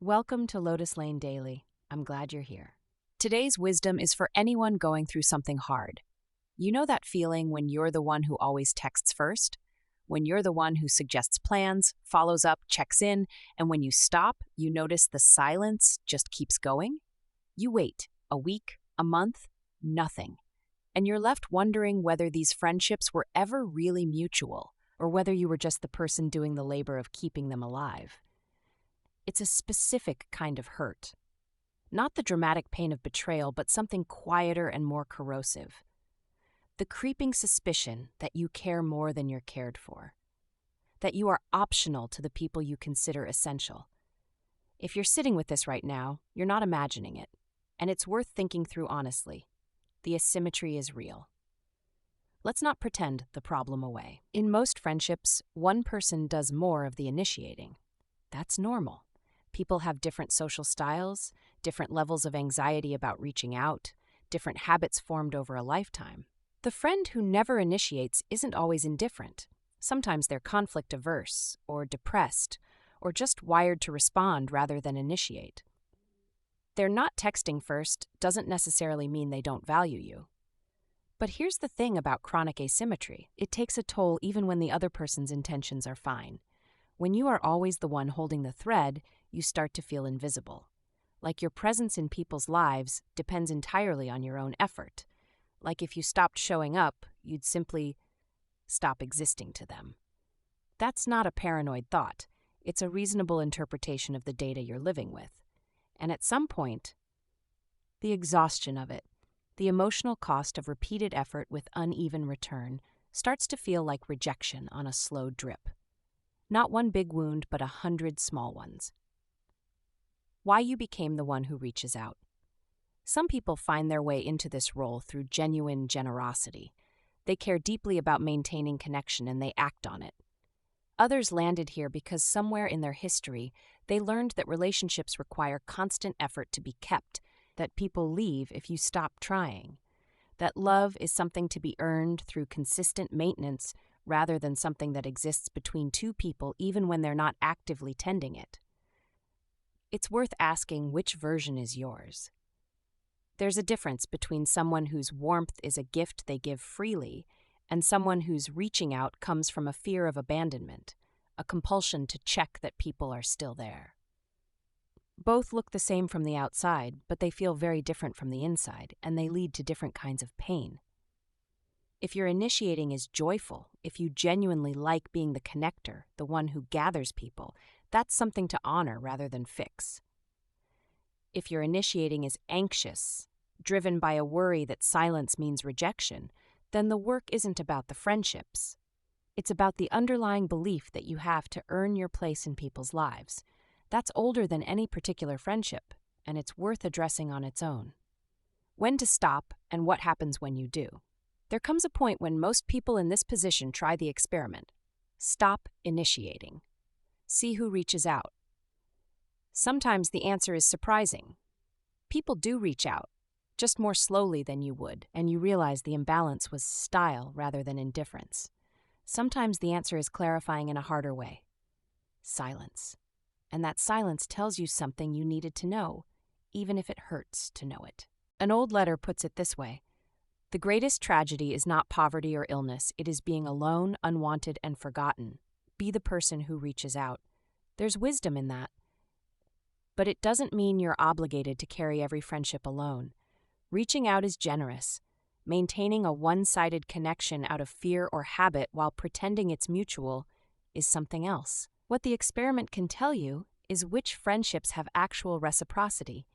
Welcome to Lotus Lane Daily. I'm glad you're here. Today's wisdom is for anyone going through something hard. You know that feeling when you're the one who always texts first? When you're the one who suggests plans, follows up, checks in, and when you stop, you notice the silence just keeps going? You wait a week, a month, nothing. And you're left wondering whether these friendships were ever really mutual or whether you were just the person doing the labor of keeping them alive. It's a specific kind of hurt. Not the dramatic pain of betrayal, but something quieter and more corrosive. The creeping suspicion that you care more than you're cared for. That you are optional to the people you consider essential. If you're sitting with this right now, you're not imagining it. And it's worth thinking through honestly. The asymmetry is real. Let's not pretend the problem away. In most friendships, one person does more of the initiating. That's normal. People have different social styles, different levels of anxiety about reaching out, different habits formed over a lifetime. The friend who never initiates isn't always indifferent. Sometimes they're conflict averse, or depressed, or just wired to respond rather than initiate. They're not texting first doesn't necessarily mean they don't value you. But here's the thing about chronic asymmetry. It takes a toll even when the other person's intentions are fine. When you are always the one holding the thread, you start to feel invisible. Like your presence in people's lives depends entirely on your own effort. Like if you stopped showing up, you'd simply stop existing to them. That's not a paranoid thought. It's a reasonable interpretation of the data you're living with. And at some point, the exhaustion of it, the emotional cost of repeated effort with uneven return, starts to feel like rejection on a slow drip. Not one big wound, but 100 small ones. Why you became the one who reaches out. Some people find their way into this role through genuine generosity. They care deeply about maintaining connection and they act on it. Others landed here because somewhere in their history, they learned that relationships require constant effort to be kept, that people leave if you stop trying, that love is something to be earned through consistent maintenance rather than something that exists between two people even when they're not actively tending it. It's worth asking which version is yours. There's a difference between someone whose warmth is a gift they give freely and someone whose reaching out comes from a fear of abandonment, a compulsion to check that people are still there. Both look the same from the outside, but they feel very different from the inside, and they lead to different kinds of pain. If your initiating is joyful, if you genuinely like being the connector, the one who gathers people, that's something to honor rather than fix. If your initiating is anxious, driven by a worry that silence means rejection, then the work isn't about the friendships. It's about the underlying belief that you have to earn your place in people's lives. That's older than any particular friendship, and it's worth addressing on its own. When to stop and what happens when you do. There comes a point when most people in this position try the experiment. Stop initiating. See who reaches out. Sometimes the answer is surprising. People do reach out, just more slowly than you would, and you realize the imbalance was style rather than indifference. Sometimes the answer is clarifying in a harder way. Silence. And that silence tells you something you needed to know, even if it hurts to know it. An old letter puts it this way: the greatest tragedy is not poverty or illness, it is being alone, unwanted, and forgotten. Be the person who reaches out. There's wisdom in that. But it doesn't mean you're obligated to carry every friendship alone. Reaching out is generous. Maintaining a one-sided connection out of fear or habit while pretending it's mutual is something else. What the experiment can tell you is which friendships have actual reciprocity,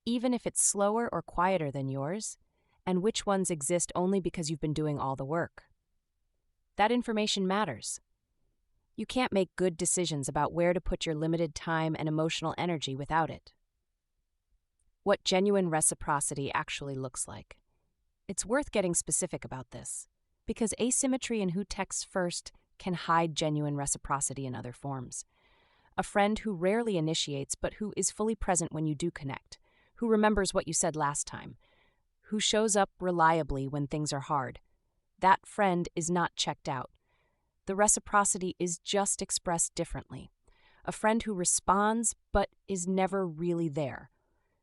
even if it's slower or quieter than yours, and which ones exist only because you've been doing all the work. That information matters. You can't make good decisions about where to put your limited time and emotional energy without it. What genuine reciprocity actually looks like. It's worth getting specific about this, because asymmetry in who texts first can hide genuine reciprocity in other forms. A friend who rarely initiates but who is fully present when you do connect, who remembers what you said last time, who shows up reliably when things are hard. That friend is not checked out. The reciprocity is just expressed differently. a friend who responds but is never really there,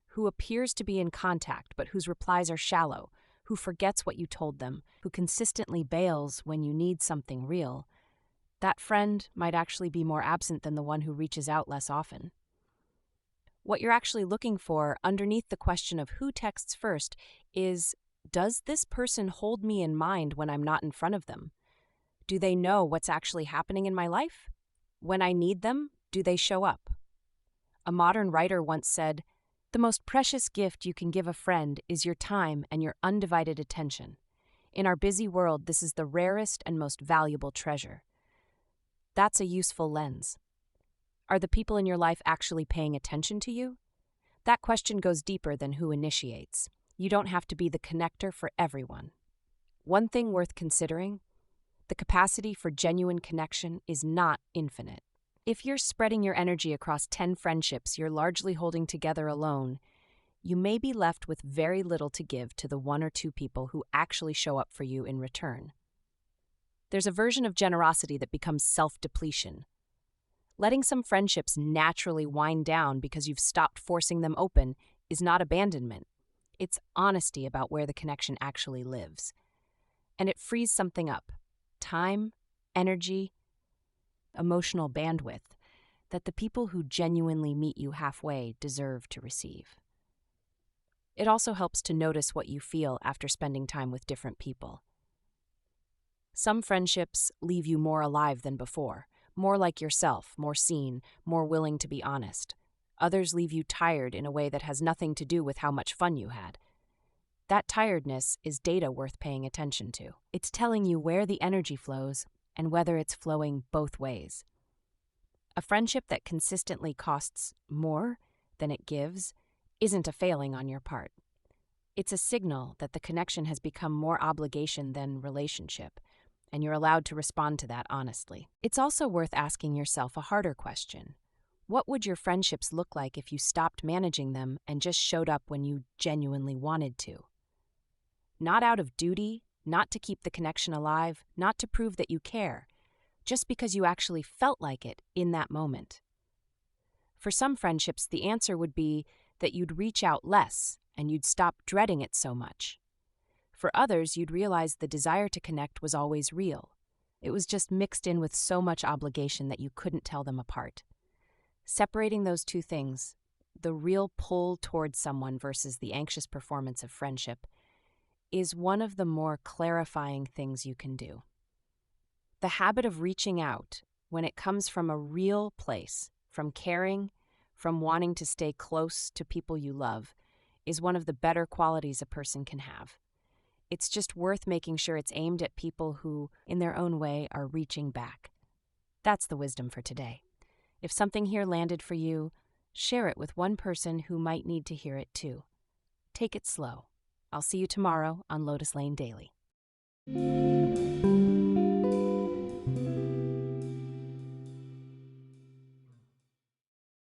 who appears to be in contact but whose replies are shallow, who forgets what you told them, who consistently bails when you need something real. That friend might actually be more absent than the one who reaches out less often. What you're actually looking for underneath the question of who texts first is, does this person hold me in mind when I'm not in front of them? Do they know what's actually happening in my life? When I need them, do they show up? A modern writer once said, "The most precious gift you can give a friend is your time and your undivided attention. In our busy world, this is the rarest and most valuable treasure." That's a useful lens. Are the people in your life actually paying attention to you? That question goes deeper than who initiates. You don't have to be the connector for everyone. One thing worth considering: the capacity for genuine connection is not infinite. If you're spreading your energy across 10 friendships you're largely holding together alone, you may be left with very little to give to the 1 or 2 people who actually show up for you in return. There's a version of generosity that becomes self-depletion. Letting some friendships naturally wind down because you've stopped forcing them open is not abandonment. It's honesty about where the connection actually lives. And it frees something up: time, energy, emotional bandwidth that the people who genuinely meet you halfway deserve to receive. It also helps to notice what you feel after spending time with different people. Some friendships leave you more alive than before, more like yourself, more seen, more willing to be honest. Others leave you tired in a way that has nothing to do with how much fun you had. That tiredness is data worth paying attention to. It's telling you where the energy flows and whether it's flowing both ways. A friendship that consistently costs more than it gives isn't a failing on your part. It's a signal that the connection has become more obligation than relationship, and you're allowed to respond to that honestly. It's also worth asking yourself a harder question. What would your friendships look like if you stopped managing them and just showed up when you genuinely wanted to? Not out of duty, not to keep the connection alive, not to prove that you care, just because you actually felt like it in that moment. For some friendships, the answer would be that you'd reach out less and you'd stop dreading it so much. For others, you'd realize the desire to connect was always real. It was just mixed in with so much obligation that you couldn't tell them apart. Separating those two things, the real pull towards someone versus the anxious performance of friendship, is one of the more clarifying things you can do. The habit of reaching out, when it comes from a real place, from caring, from wanting to stay close to people you love, is one of the better qualities a person can have. It's just worth making sure it's aimed at people who, in their own way, are reaching back. That's the wisdom for today. If something here landed for you, share it with one person who might need to hear it too. Take it slow. I'll see you tomorrow on Lotus Lane Daily.